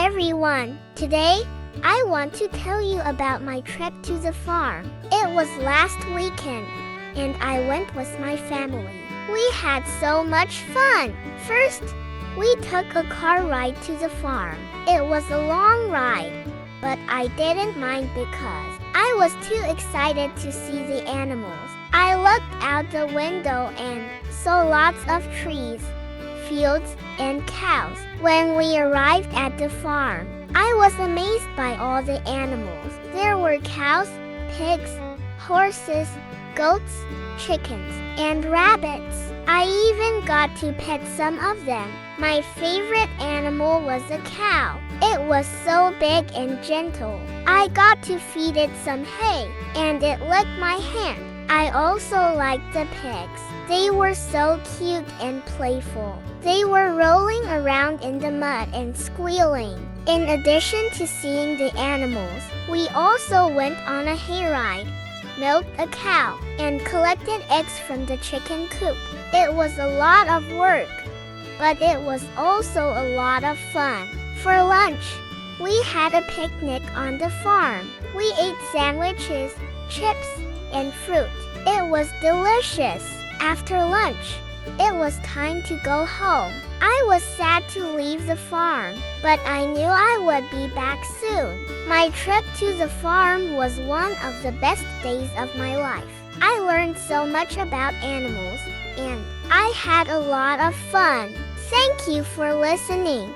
everyone! Today, I want to tell you about my trip to the farm. It was last weekend, and I went with my family. We had so much fun! First, we took a car ride to the farm. It was a long ride, but I didn't mind because I was too excited to see the animals. I looked out the window and saw lots of trees, fields, and cows. When we arrived at the farm, I was amazed by all the animals. There were cows, pigs, horses, goats, chickens, and rabbits. I even got to pet some of them. My favorite animal was a cow. It was so big and gentle. I got to feed it some hay, and it licked my hand. I also liked the pigs. They were so cute and playful. They were rolling around in the mud and squealing. In addition to seeing the animals, we also went on a hayride, milked a cow, and collected eggs from the chicken coop. It was a lot of work, but it was also a lot of fun. For lunch, we had a picnic on the farm. We ate sandwiches, chips, and fruit. It was delicious. After lunch, it was time to go home. I was sad to leave the farm, but I knew I would be back soon. My trip to the farm was one of the best days of my life. I learned so much about animals, and I had a lot of fun. Thank you for listening.